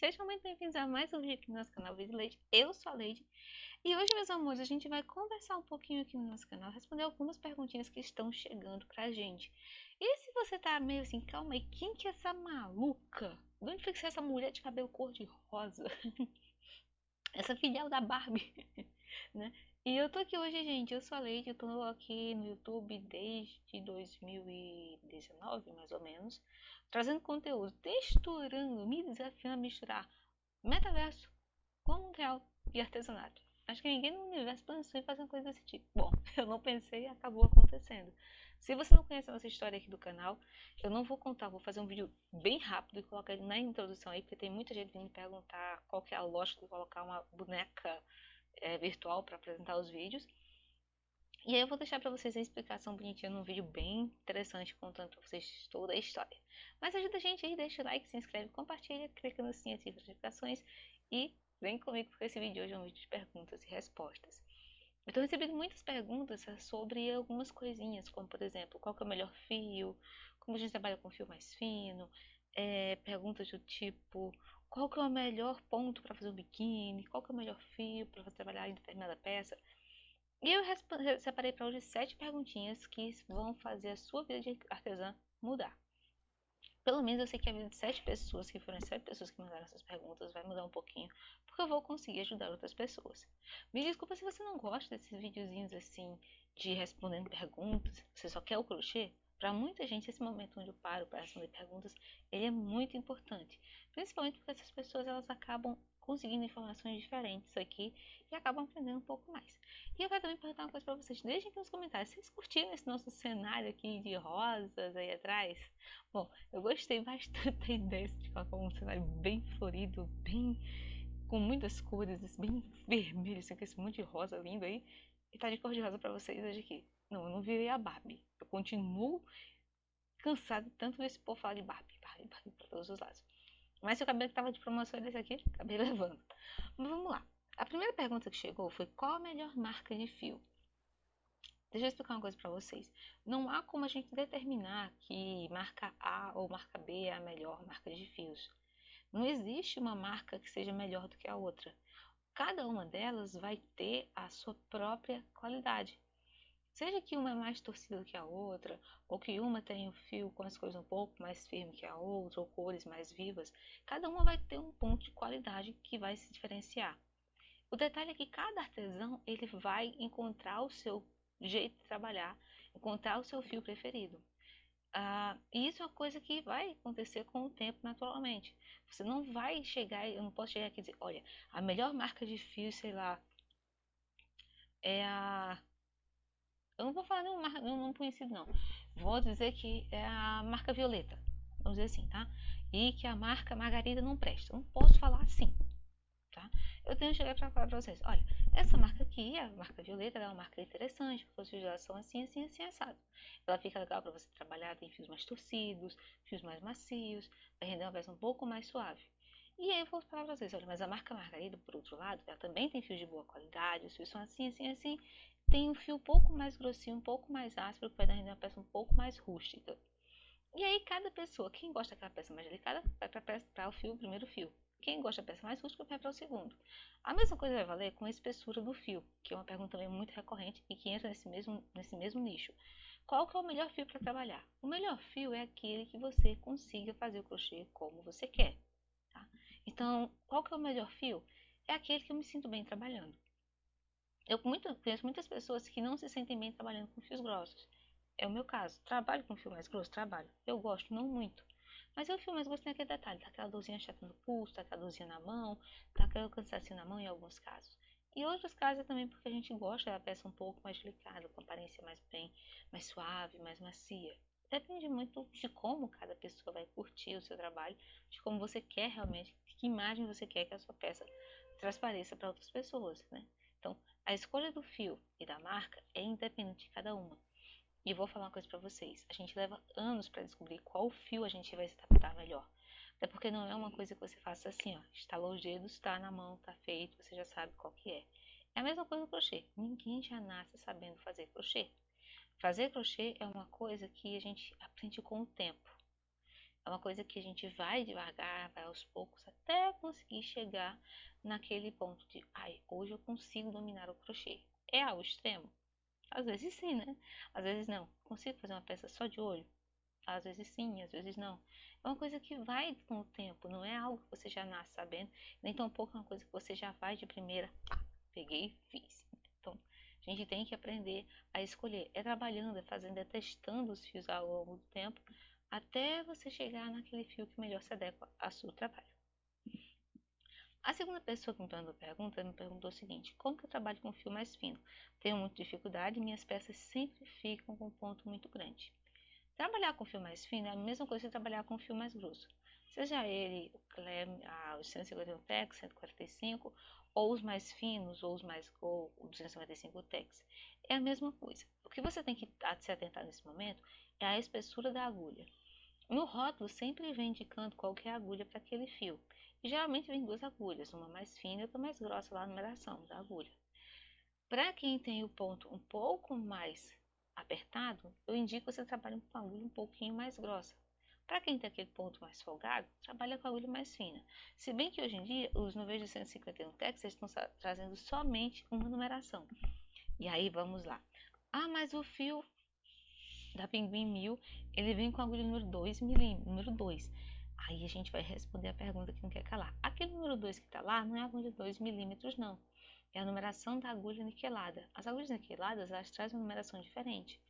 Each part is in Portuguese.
Sejam muito bem-vindos a mais um vídeo aqui no nosso canal Vida Leite. Eu sou a Leide e hoje, meus amores, a gente vai conversar um pouquinho aqui no nosso canal, responder algumas perguntinhas que estão chegando pra gente. E se você tá meio assim, calma aí, quem que é essa maluca? De onde foi que saiu essa mulher de cabelo cor-de-rosa? Essa filial da Barbie, né? E eu tô aqui hoje, gente, eu sou a Leide, eu tô aqui no YouTube desde 2019, mais ou menos, trazendo conteúdo, texturando, me desafiando a misturar metaverso com mundo real e artesanato. Acho que ninguém no universo pensou em fazer uma coisa desse tipo. Bom, eu não pensei e acabou acontecendo. Se você não conhece a nossa história aqui do canal, eu não vou contar, vou fazer um vídeo bem rápido e colocar ele na introdução aí, porque tem muita gente vindo me perguntar qual que é a lógica de colocar uma boneca virtual para apresentar os vídeos. E aí eu vou deixar para vocês a explicação bonitinha num vídeo bem interessante, contando para vocês toda a história. Mas ajuda a gente aí, deixa o like, se inscreve, compartilha, clica no sininho de notificações e vem comigo porque esse vídeo hoje é um vídeo de perguntas e respostas. Eu estou recebendo muitas perguntas sobre algumas coisinhas, como por exemplo, qual que é o melhor fio, como a gente trabalha com fio mais fino, perguntas do tipo, qual que é o melhor ponto para fazer um biquíni, qual que é o melhor fio para trabalhar em determinada peça. E eu separei para hoje 7 perguntinhas que vão fazer a sua vida de artesã mudar. Pelo menos eu sei que a vida de 7 pessoas, que foram as 7 pessoas que mandaram essas perguntas, vai mudar um pouquinho, porque eu vou conseguir ajudar outras pessoas. Me desculpa se você não gosta desses videozinhos assim, de respondendo perguntas, você só quer o crochê. Para muita gente, esse momento onde eu paro para responder perguntas, ele é muito importante. Principalmente porque essas pessoas elas acabam conseguindo informações diferentes aqui e acabam aprendendo um pouco mais. E eu quero também perguntar uma coisa para vocês. Deixem aqui nos comentários, vocês curtiram esse nosso cenário aqui de rosas aí atrás? Bom, eu gostei bastante da ideia de colocar um cenário bem florido, bem com muitas cores, bem vermelho, assim, com esse monte de rosa lindo aí. E tá de cor de rosa pra vocês hoje aqui. Não, eu não virei a Barbie. Eu continuo cansado tanto desse povo falar de Barbie, Barbie, Barbie pra todos os lados. Mas se o cabelo que tava de promoção desse aqui, acabei levando. Mas vamos lá. A primeira pergunta que chegou foi qual a melhor marca de fio? Deixa eu explicar uma coisa para vocês. Não há como a gente determinar que marca A ou marca B é a melhor marca de fios. Não existe uma marca que seja melhor do que a outra. Cada uma delas vai ter a sua própria qualidade. Seja que uma é mais torcida do que a outra, ou que uma tem o fio com as cores um pouco mais firme que a outra, ou cores mais vivas, cada uma vai ter um ponto de qualidade que vai se diferenciar. O detalhe é que cada artesão ele vai encontrar o seu jeito de trabalhar, encontrar o seu fio preferido. E isso é uma coisa que vai acontecer com o tempo naturalmente. Você não vai chegar, eu não posso chegar aqui e dizer, olha, a melhor marca de fio, sei lá, é a. Eu não vou falar nenhum nome conhecido, não. Vou dizer que é a marca Violeta. Vamos dizer assim, tá? E que a marca Margarida não presta. Eu não posso falar assim. Tá? Eu tenho que chegar para falar para vocês, olha, essa marca aqui, a marca Violeta, ela é uma marca interessante, porque os fios dela são assim, assim, assim, assado. Ela fica legal para você trabalhar, tem fios mais torcidos, fios mais macios, vai render uma peça um pouco mais suave. E aí eu vou falar para vocês, olha, mas a marca Margarida, por outro lado, ela também tem fios de boa qualidade, os fios são assim, assim, assim, tem um fio um pouco mais grossinho, um pouco mais áspero, que vai render uma peça um pouco mais rústica. E aí cada pessoa, quem gosta daquela peça mais delicada, vai para o primeiro fio. Quem gosta da peça mais rústica vai para o segundo. A mesma coisa vai valer com a espessura do fio, que é uma pergunta também muito recorrente e que entra nesse mesmo nicho. Qual que é o melhor fio para trabalhar? O melhor fio é aquele que você consiga fazer o crochê como você quer. Tá? Então, qual que é o melhor fio? É aquele que eu me sinto bem trabalhando. Eu conheço muitas pessoas que não se sentem bem trabalhando com fios grossos. É o meu caso. Trabalho com fio mais grosso? Trabalho. Eu gosto, não muito. Mas o fio mais grosso tem aquele detalhe, tá aquela dorzinha chata no pulso, tá aquela dorzinha na mão, tá aquele cansacinho na mão em alguns casos. E outros casos é também porque a gente gosta da peça um pouco mais delicada, com aparência mais suave, mais macia. Depende muito de como cada pessoa vai curtir o seu trabalho, de como você quer realmente, que imagem você quer que a sua peça transpareça para outras pessoas, né? Então, a escolha do fio e da marca é independente de cada uma. E eu vou falar uma coisa pra vocês. A gente leva anos para descobrir qual fio a gente vai se adaptar melhor. Até porque não é uma coisa que você faça assim, ó. Estalou os dedos, está na mão, tá feito, você já sabe qual que é. É a mesma coisa no crochê. Ninguém já nasce sabendo fazer crochê. Fazer crochê é uma coisa que a gente aprende com o tempo. É uma coisa que a gente vai devagar, vai aos poucos, até conseguir chegar naquele ponto de, ai, hoje eu consigo dominar o crochê. É algo extremo? Às vezes sim, né? Às vezes não. Consigo fazer uma peça só de olho? Às vezes sim, às vezes não. É uma coisa que vai com o tempo, não é algo que você já nasce sabendo, nem tampouco é uma coisa que você já vai de primeira, pá, peguei e fiz. Então, a gente tem que aprender a escolher. É trabalhando, é fazendo, é testando os fios ao longo do tempo, até você chegar naquele fio que melhor se adequa ao seu trabalho. A segunda pessoa que me mandou a pergunta me perguntou o seguinte: como que eu trabalho com fio mais fino? Tenho muita dificuldade e minhas peças sempre ficam com um ponto muito grande. Trabalhar com fio mais fino é a mesma coisa que trabalhar com fio mais grosso. Seja ele o Clem, o 151 Tex, 145, ou os mais finos, ou o 255 Tex. É a mesma coisa. O que você tem que se atentar nesse momento é a espessura da agulha. No rótulo sempre vem indicando qual que é a agulha para aquele fio. E geralmente vem duas agulhas, uma mais fina e outra mais grossa lá na numeração da agulha. Para quem tem o ponto um pouco mais apertado, eu indico você trabalhar com a agulha um pouquinho mais grossa. Para quem tem aquele ponto mais folgado, trabalha com a agulha mais fina. Se bem que hoje em dia, os noveis de 151 Tex estão trazendo somente uma numeração. E aí, vamos lá. Ah, mas o fio da Pinguim 1000, ele vem com a agulha número 2 milímetros, número 2. Aí a gente vai responder a pergunta que não quer calar. Aquele número 2 que está lá não é a agulha 2 milímetros, não. É a numeração da agulha niquelada. As agulhas niqueladas, elas trazem uma numeração diferente.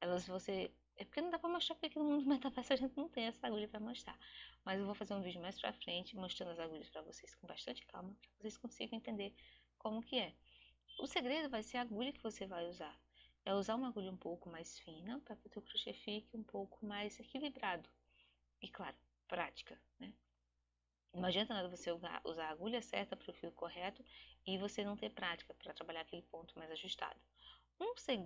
É porque não dá para mostrar, porque aqui no mundo metaverso a gente não tem essa agulha para mostrar. Mas eu vou fazer um vídeo mais pra frente, mostrando as agulhas para vocês com bastante calma, para vocês consigam entender como que é. O segredo vai ser a agulha que você vai usar. É usar uma agulha um pouco mais fina, para que o teu crochê fique um pouco mais equilibrado. E claro, prática, né? Não adianta nada você usar a agulha certa para o fio correto e você não ter prática para trabalhar aquele ponto mais ajustado.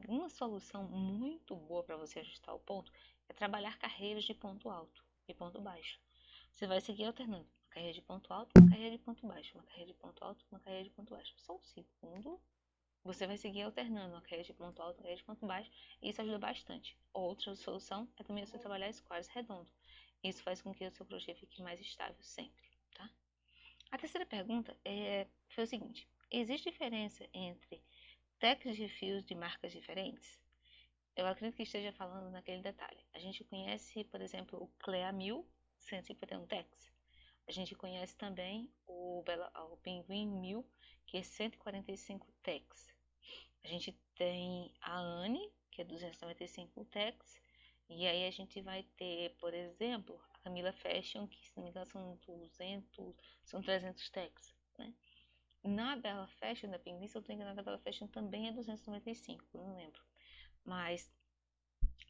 Uma solução muito boa para você ajustar o ponto é trabalhar carreiras de ponto alto e ponto baixo. Você vai seguir alternando uma carreira de ponto alto, uma carreira de ponto baixo, uma carreira de ponto alto, uma carreira de ponto baixo. Só um segundo. Você vai seguir alternando uma carreira de ponto alto, uma carreira de ponto baixo, e isso ajuda bastante. Outra solução é também você trabalhar squares redondo. Isso faz com que o seu crochê fique mais estável sempre, tá? A terceira pergunta foi o seguinte: existe diferença entre teclas de fios de marcas diferentes? Eu acredito que esteja falando naquele detalhe. A gente conhece, por exemplo, o Clea 1000 151 Tex. A gente conhece também o Penguin 1000, que é 145 Tex. A gente tem a Anne, que é 295 Tex. E aí a gente vai ter, por exemplo, a Camila Fashion, que se não me engano são 300 Tex, né? Na Bella Fashion, da Penguin, se eu estou enganada, a Bella Fashion também é 295, não lembro. Mas,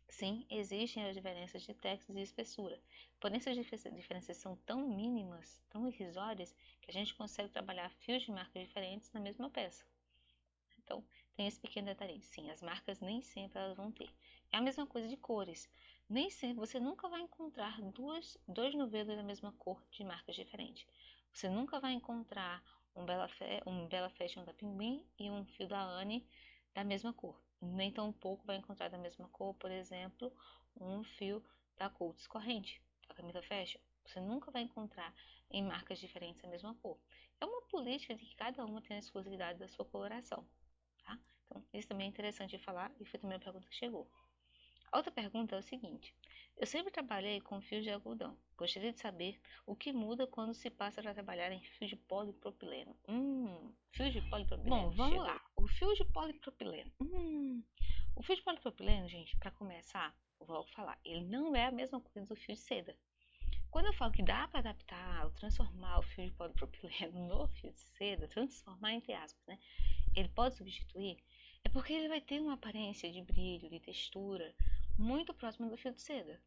sim, existem as diferenças de textos e espessura. Porém, essas diferenças são tão mínimas, tão irrisórias, que a gente consegue trabalhar fios de marcas diferentes na mesma peça. Então, tem esse pequeno detalhe. Sim, as marcas nem sempre elas vão ter. É a mesma coisa de cores. Nem sempre, você nunca vai encontrar dois novelos da mesma cor de marcas diferentes. Você nunca vai encontrar um Bella Fashion da Pinguim e um fio da Anne da mesma cor. Nem tão pouco vai encontrar da mesma cor, por exemplo, um fio da Coats Corrente, da Camila Fashion. Você nunca vai encontrar em marcas diferentes a mesma cor. É uma política de que cada uma tem a exclusividade da sua coloração. Tá? Então, isso também é interessante de falar e foi também a pergunta que chegou. A outra pergunta é o seguinte: eu sempre trabalhei com fios de algodão. Gostaria de saber o que muda quando se passa para trabalhar em fio de polipropileno. Fio de polipropileno. Bom, vamos lá. O fio de polipropileno. O fio de polipropileno, gente, para começar, vou falar, ele não é a mesma coisa do fio de seda. Quando eu falo que dá para adaptar ou transformar o fio de polipropileno no fio de seda, transformar entre aspas, né? Ele pode substituir, é porque ele vai ter uma aparência de brilho, de textura muito próxima do fio de seda.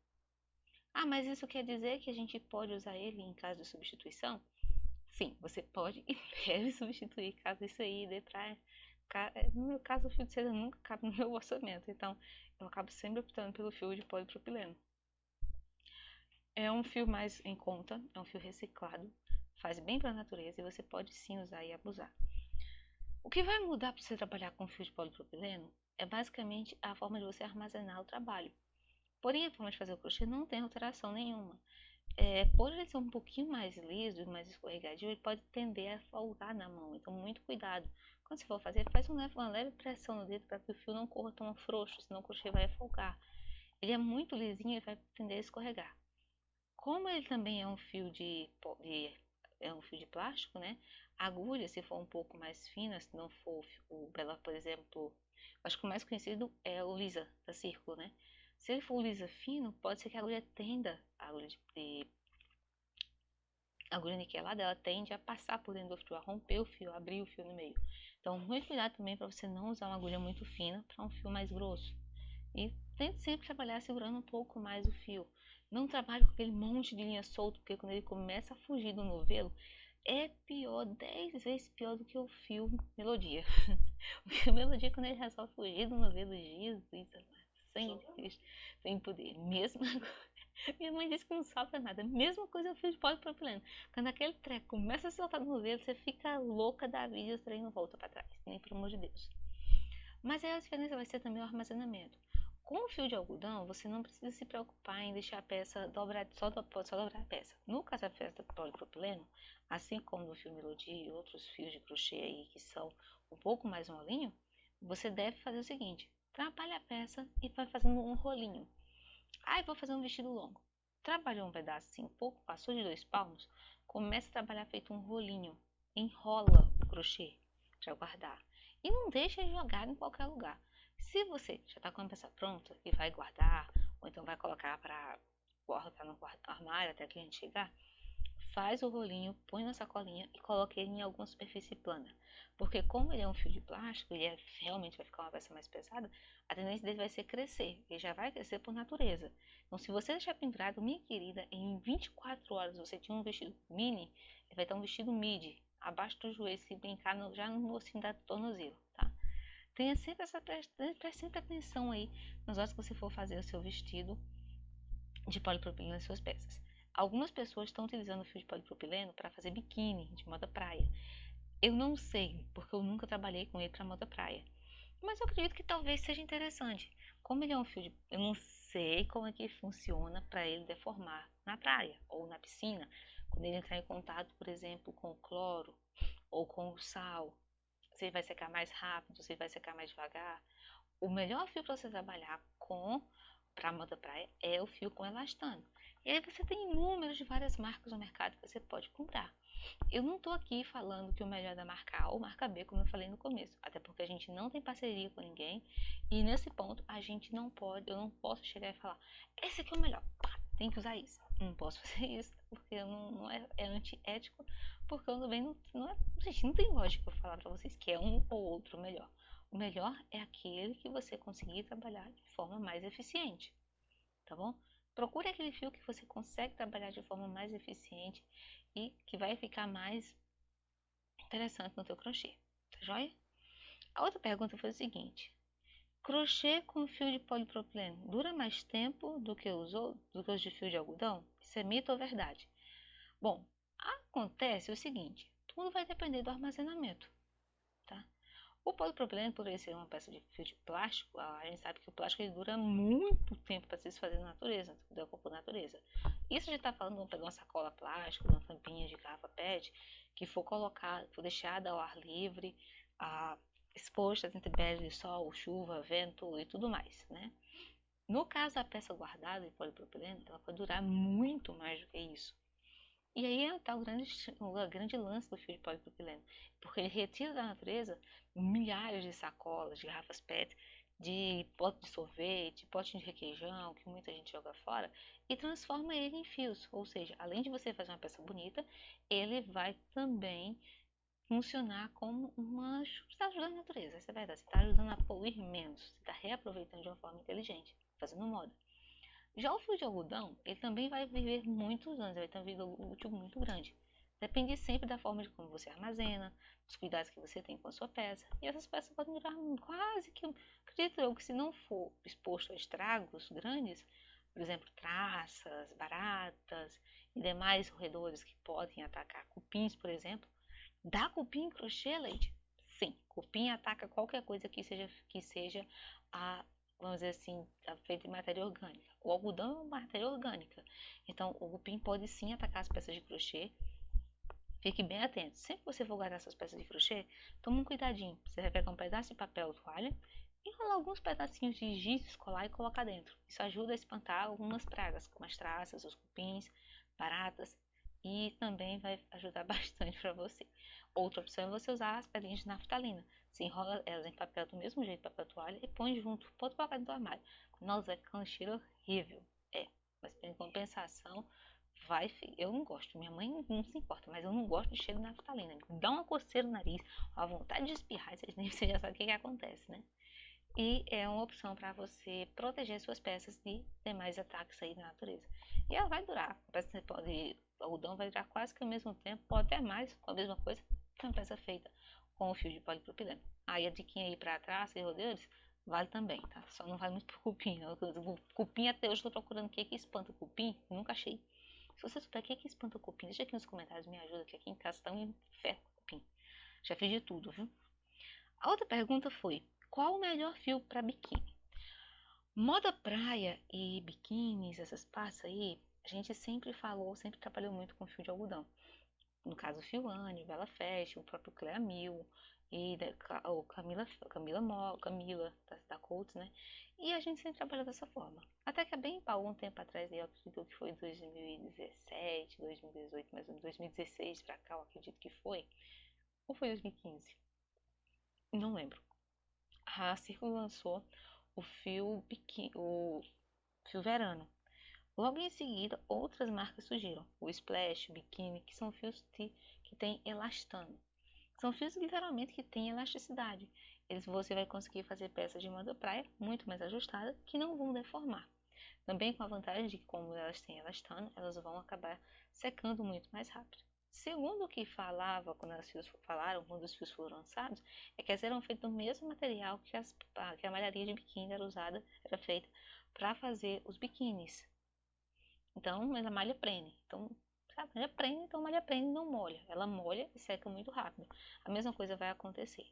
Ah, mas isso quer dizer que a gente pode usar ele em caso de substituição? Sim, você pode e deve substituir caso isso aí dê pra... No meu caso, o fio de seda nunca cabe no meu orçamento, então eu acabo sempre optando pelo fio de polipropileno. É um fio mais em conta, é um fio reciclado, faz bem para a natureza e você pode sim usar e abusar. O que vai mudar para você trabalhar com fio de polipropileno é basicamente a forma de você armazenar o trabalho. Porém, a forma de fazer o crochê não tem alteração nenhuma. por ele ser um pouquinho mais liso e mais escorregadio, ele pode tender a folgar na mão. Então, muito cuidado. Quando você for fazer, faz uma leve pressão no dedo para que o fio não corra tão frouxo, senão o crochê vai folgar. Ele é muito lisinho, ele vai tender a escorregar. Como ele também é um fio é um fio de plástico, né? A agulha, se for um pouco mais fina, se não for o Bela, por exemplo, acho que o mais conhecido é o Lisa da Círculo, né? Se ele for lisa fino, pode ser que a agulha tenda, a agulha niquelada, ela tende a passar por dentro do fio, a romper o fio, a abrir o fio no meio. Então, muito cuidado também para você não usar uma agulha muito fina para um fio mais grosso. E tente sempre trabalhar segurando um pouco mais o fio. Não trabalhe com aquele monte de linha solta, porque quando ele começa a fugir do novelo, é pior, 10 vezes pior do que o fio melodia. O fio melodia, quando ele resolve fugir do novelo, Jesus, sem Cristo, sem poder. Mesmo minha mãe disse que não sofre nada. Mesma coisa o fio de polipropileno. Quando aquele treco começa a soltar no novelo, você fica louca da vida e o trem não volta para trás. Nem pelo amor de Deus. Mas aí a diferença vai ser também o armazenamento. Com o fio de algodão, você não precisa se preocupar em deixar a peça dobrar, só dobrar a peça. No caso da peça de polipropileno, assim como no fio melodia e outros fios de crochê aí que são um pouco mais molinho, você deve fazer o seguinte: trabalha a peça e vai fazendo um rolinho. Vou fazer um vestido longo. Trabalhou um pedaço assim, um pouco, passou de 2 palmos, começa a trabalhar feito um rolinho. Enrola o crochê para guardar. E não deixa jogar em qualquer lugar. Se você já está com a peça pronta e vai guardar, ou então vai colocar para guardar no armário até que a gente chegar, faz o rolinho, põe na sacolinha e coloque ele em alguma superfície plana. Porque como ele é um fio de plástico e realmente vai ficar uma peça mais pesada, a tendência dele vai ser crescer. Ele já vai crescer por natureza. Então, se você deixar pendurado, minha querida, em 24 horas você tinha um vestido mini, ele vai ter um vestido midi, abaixo do joelho, se brincar já no ossinho da tornozelo, tá? Tenha sempre preste sempre atenção aí nas horas que você for fazer o seu vestido de polipropileno nas suas peças. Algumas pessoas estão utilizando o fio de polipropileno para fazer biquíni de moda praia. Eu não sei, porque eu nunca trabalhei com ele para moda praia. Mas eu acredito que talvez seja interessante. Como ele é um fio de... Eu não sei como é que funciona para ele deformar na praia ou na piscina. Quando ele entrar em contato, por exemplo, com o cloro ou com o sal. Se ele vai secar mais rápido, se ele vai secar mais devagar. O melhor fio para você trabalhar para moda praia é o fio com elastano. E aí você tem inúmeros de várias marcas no mercado que você pode comprar. Eu não estou aqui falando que o melhor é da marca A ou marca B, como eu falei no começo, até porque a gente não tem parceria com ninguém e nesse ponto a gente não pode, eu não posso chegar e falar, esse aqui é o melhor, pá, tem que usar isso. Não posso fazer isso, porque eu não é antiético, porque eu também não é, gente, não tem lógica eu falar para vocês que é um ou outro melhor. O melhor é aquele que você conseguir trabalhar de forma mais eficiente, tá bom? Procure aquele fio que você consegue trabalhar de forma mais eficiente e que vai ficar mais interessante no teu crochê, tá joia? A outra pergunta foi o seguinte: crochê com fio de polipropileno dura mais tempo do que os de fio de algodão? Isso é mito ou verdade? Bom, acontece o seguinte, tudo vai depender do armazenamento, tá? O polipropileno, por ele ser uma peça de fio de plástico, a gente sabe que o plástico ele dura muito tempo para se desfazer na natureza, decompor na natureza. Isso a gente está falando, vamos pegar uma sacola plástica, uma tampinha de garrafa PET, que for deixada ao ar livre, exposta às intempéries de sol, chuva, vento e tudo mais, né? No caso da peça guardada de polipropileno, ela pode durar muito mais do que isso. E aí está o grande lance do fio de polipropileno, porque ele retira da natureza milhares de sacolas, de garrafas PET, de pote de sorvete, pote de requeijão, que muita gente joga fora, e transforma ele em fios. Ou seja, além de você fazer uma peça bonita, ele vai também funcionar como uma... Você está ajudando a natureza, essa é verdade. Você está ajudando a poluir menos, você está reaproveitando de uma forma inteligente, fazendo moda. Já o fio de algodão, ele também vai viver muitos anos, vai ter um vida útil muito grande. Depende sempre da forma de como você armazena, dos cuidados que você tem com a sua peça. E essas peças podem durar quase que, acredito eu, que se não for exposto a estragos grandes, por exemplo, traças, baratas e demais roedores que podem atacar cupins, por exemplo. Dá cupim em crochê, Leite? Sim, cupim ataca qualquer coisa que seja vamos dizer assim, tá feito de matéria orgânica. O algodão é uma matéria orgânica. Então, o cupim pode sim atacar as peças de crochê. Fique bem atento. Sempre que você for guardar essas peças de crochê, toma um cuidadinho. Você vai pegar um pedaço de papel toalha e enrolar alguns pedacinhos de giz escolar e colocar dentro. Isso ajuda a espantar algumas pragas, como as traças, os cupins, baratas. E também vai ajudar bastante para você. Outra opção é você usar as pedrinhas de naftalina. Você enrola elas em papel do mesmo jeito, papel toalha, e põe junto. Pode colocar dentro do armário. Nossa, vai ficar um cheiro horrível. Mas em compensação, eu não gosto. Minha mãe não se importa, mas eu não gosto de cheiro de naftalina. Dá uma coceira no nariz, a vontade de espirrar, você já sabe o que acontece, né? E é uma opção para você proteger suas peças de demais ataques aí da natureza. E ela vai durar. O algodão vai durar quase que ao mesmo tempo, pode até mais, com a mesma coisa, que uma peça feita com o fio de polipropileno. Aí a diquinha aí para traços e rodeios vale também, tá? Só não vale muito pro cupim, não. O cupim até hoje eu tô procurando o que espanta o cupim, nunca achei. Se você souber o que espanta o cupim, deixa aqui nos comentários, me ajuda, que aqui em casa tá um inferno com cupim. Já fiz de tudo, viu? A outra pergunta foi: qual o melhor fio para biquíni? Moda praia e biquínis, essas partes aí, a gente sempre trabalhou muito com fio de algodão. No caso, o Fiwane, Bela Fashion, o próprio Cleamil e o Camila da Coats, né? E a gente sempre trabalhou dessa forma. Até que há bem algum tempo atrás, eu acredito que foi 2017, 2018, mais ou menos 2016 pra cá, eu acredito que foi. Ou foi 2015? Não lembro. A Círculo lançou o fio verano. Logo em seguida, outras marcas surgiram. O Splash, o Bikini, que são fios que têm elastano. São fios literalmente que têm elasticidade. Você vai conseguir fazer peças de moda praia muito mais ajustadas que não vão deformar. Também com a vantagem de que, como elas têm elastano, elas vão acabar secando muito mais rápido. Segundo o que falava quando quando os fios foram lançados, é que elas eram feitos do mesmo material que a malharia de biquíni era feita para fazer os biquínis. Então, mas a malha prende. Então, a malha prende, então a malha prende e não molha. Ela molha e seca muito rápido. A mesma coisa vai acontecer.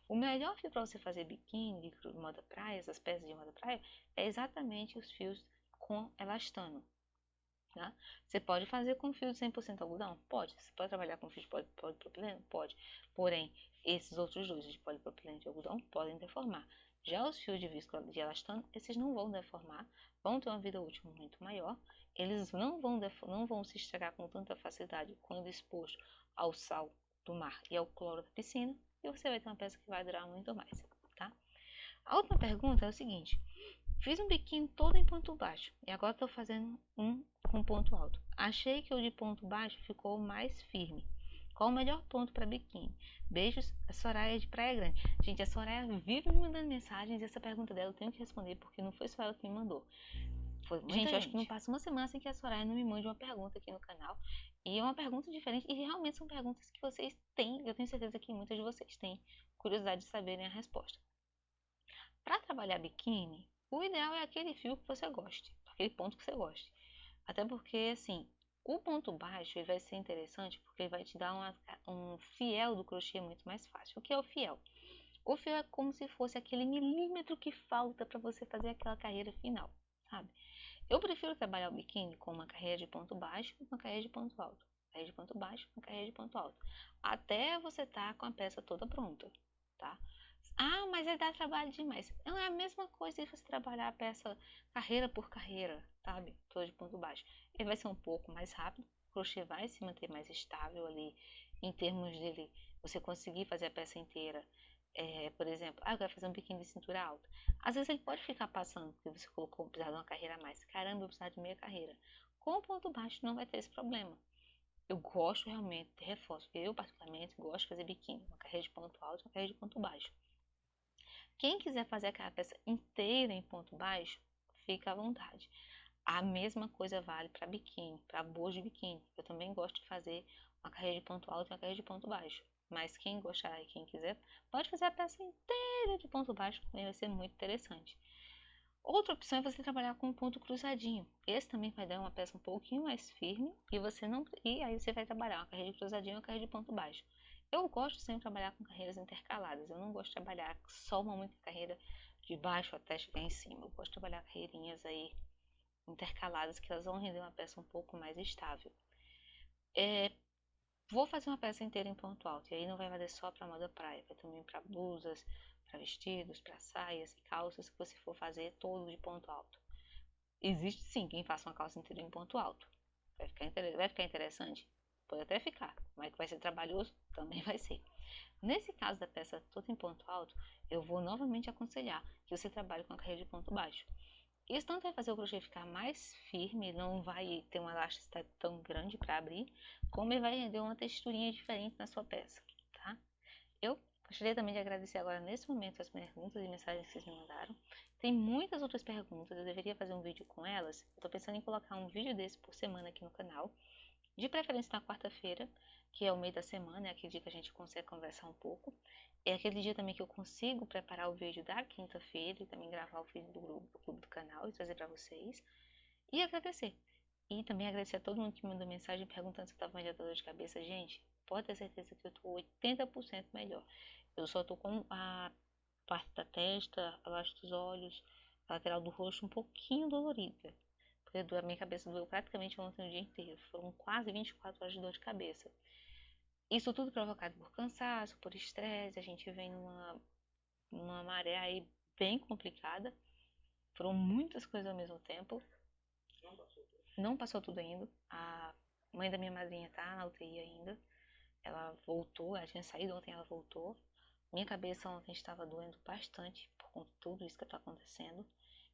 O melhor fio para você fazer biquíni de moda praia, essas peças de moda praia, é exatamente os fios com elastano. Tá? Você pode fazer com fio de 100% algodão? Pode. Você pode trabalhar com fio de polipropileno? Pode. Porém, esses outros dois, de polipropileno e de algodão, podem deformar. Já os fios de visco de elastano, esses não vão deformar, vão ter uma vida útil muito maior. Eles não vão se estragar com tanta facilidade quando exposto ao sal do mar e ao cloro da piscina. E você vai ter uma peça que vai durar muito mais, tá? A última pergunta é o seguinte: fiz um biquíni todo em ponto baixo e agora estou fazendo um com ponto alto. Achei que o de ponto baixo ficou mais firme. Qual o melhor ponto para biquíni? Beijos, a Soraya de Praia Grande. Gente, a Soraya vive me mandando mensagens e essa pergunta dela eu tenho que responder porque não foi só ela que me mandou. Gente, eu acho que não passa uma semana sem que a Soraya não me mande uma pergunta aqui no canal. E é uma pergunta diferente e realmente são perguntas que vocês têm, eu tenho certeza que muitas de vocês têm curiosidade de saberem a resposta. Para trabalhar biquíni, o ideal é aquele fio que você goste, aquele ponto que você goste. Até porque, assim, o ponto baixo ele vai ser interessante porque ele vai te dar um fiel do crochê muito mais fácil. O que é o fiel? O fiel é como se fosse aquele milímetro que falta para você fazer aquela carreira final, sabe? Eu prefiro trabalhar o biquíni com uma carreira de ponto baixo e uma carreira de ponto alto. Carreira de ponto baixo, uma carreira de ponto alto. Até você estar com a peça toda pronta, tá? Ah, mas aí dá trabalho demais. Não é a mesma coisa que você trabalhar a peça carreira por carreira, sabe? Toda de ponto baixo. Ele vai ser um pouco mais rápido, o crochê vai se manter mais estável ali, em termos dele, você conseguir fazer a peça inteira. Por exemplo, eu quero fazer um biquíni de cintura alta. Às vezes ele pode ficar passando, porque você colocou, precisar de uma carreira a mais. Caramba, eu preciso de meia carreira. Com o ponto baixo não vai ter esse problema. Eu gosto realmente, reforço, eu particularmente gosto de fazer biquíni, uma carreira de ponto alto e uma carreira de ponto baixo. Quem quiser fazer aquela peça inteira em ponto baixo, fica à vontade. A mesma coisa vale para biquíni, para boas de biquíni. Eu também gosto de fazer uma carreira de ponto alto e uma carreira de ponto baixo. Mas quem gostar e quem quiser, pode fazer a peça inteira de ponto baixo, também vai ser muito interessante. Outra opção é você trabalhar com um ponto cruzadinho. Esse também vai dar uma peça um pouquinho mais firme e aí você vai trabalhar uma carreira de cruzadinho e uma carreira de ponto baixo. Eu gosto sempre de trabalhar com carreiras intercaladas. Eu não gosto de trabalhar só uma única carreira de baixo até chegar em cima. Eu gosto de trabalhar carreirinhas aí intercaladas, que elas vão render uma peça um pouco mais estável. Vou fazer uma peça inteira em ponto alto, e aí não vai valer só para moda praia, vai também para blusas, para vestidos, para saias e calças, que você for fazer todo de ponto alto. Existe sim quem faça uma calça inteira em ponto alto. Vai ficar interessante? Pode até ficar, mas que vai ser trabalhoso? Também vai ser. Nesse caso da peça toda em ponto alto, eu vou novamente aconselhar que você trabalhe com a carreira de ponto baixo. Isso tanto vai fazer o crochê ficar mais firme, não vai ter uma elasticidade tão grande para abrir, como ele vai render uma texturinha diferente na sua peça, tá? Eu gostaria também de agradecer agora nesse momento as perguntas e mensagens que vocês me mandaram. Tem muitas outras perguntas, eu deveria fazer um vídeo com elas. Eu tô pensando em colocar um vídeo desse por semana aqui no canal, de preferência na quarta-feira, que é o meio da semana, é aquele dia que a gente consegue conversar um pouco. É aquele dia também que eu consigo preparar o vídeo da quinta-feira e também gravar o vídeo do clube do canal e trazer para vocês. E agradecer. E também agradecer a todo mundo que me mandou mensagem perguntando se eu tava com dor de cabeça. Gente, pode ter certeza que eu tô 80% melhor. Eu só tô com a parte da testa, abaixo dos olhos, a lateral do rosto um pouquinho dolorida. Porque a minha cabeça doeu praticamente ontem o dia inteiro. Foram quase 24 horas de dor de cabeça. Isso tudo provocado por cansaço, por estresse. A gente vem numa maré aí bem complicada. Foram muitas coisas ao mesmo tempo. Não passou tudo ainda. A mãe da minha madrinha tá na UTI ainda. Ela voltou, ela tinha saído ontem, ela voltou. Minha cabeça ontem estava doendo bastante por conta de tudo isso que está acontecendo.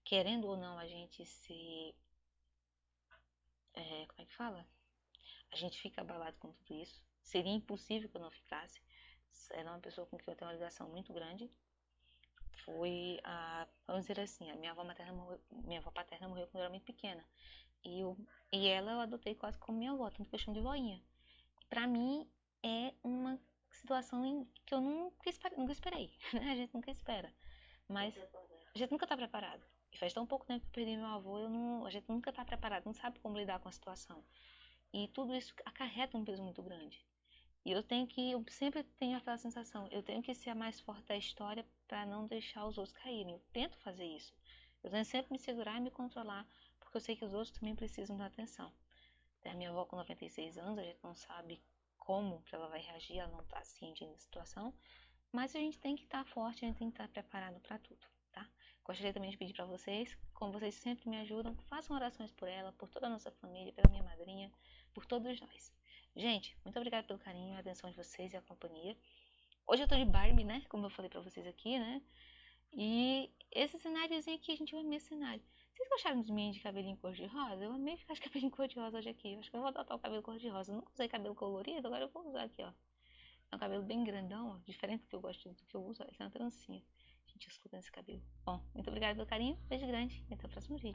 Querendo ou não, a gente se... como é que fala? A gente fica abalado com tudo isso. Seria impossível que eu não ficasse. Era uma pessoa com quem eu tenho uma ligação muito grande. Foi vamos dizer assim, a minha avó paterna morreu quando eu era muito pequena. E ela eu adotei quase como minha avó, tanto que eu chamo de voinha. Pra mim é uma situação que eu nunca esperei, né? A gente nunca espera. Mas a gente nunca tá preparado. E faz tão pouco tempo que eu perdi meu avô, a gente nunca tá preparado, não sabe como lidar com a situação. E tudo isso acarreta um peso muito grande. E eu sempre tenho aquela sensação, eu tenho que ser a mais forte da história para não deixar os outros caírem. Eu tento fazer isso. Eu tenho sempre me segurar e me controlar, porque eu sei que os outros também precisam da atenção. A minha avó com 96 anos, a gente não sabe como que ela vai reagir, ela não está ciente da situação, mas a gente tem que estar forte, a gente tem que estar preparado para tudo, tá? Gostaria também de pedir para vocês, como vocês sempre me ajudam, façam orações por ela, por toda a nossa família, pela minha madrinha, por todos nós. Gente, muito obrigada pelo carinho, a atenção de vocês e a companhia. Hoje eu tô de Barbie, né? Como eu falei pra vocês aqui, né? E esse cenáriozinho aqui, a gente vai ver esse cenário. Vocês gostaram dos minhas de cabelinho cor-de-rosa? Eu amei ficar de cabelinho cor-de-rosa hoje aqui. Acho que eu vou adotar o cabelo cor-de-rosa. Eu nunca usei cabelo colorido, agora eu vou usar aqui, ó. É um cabelo bem grandão, ó. Diferente do que eu gosto, do que eu uso. Essa é uma trancinha. Gente, eu estou nesse cabelo. Bom, muito obrigada pelo carinho. Beijo grande e até o próximo vídeo.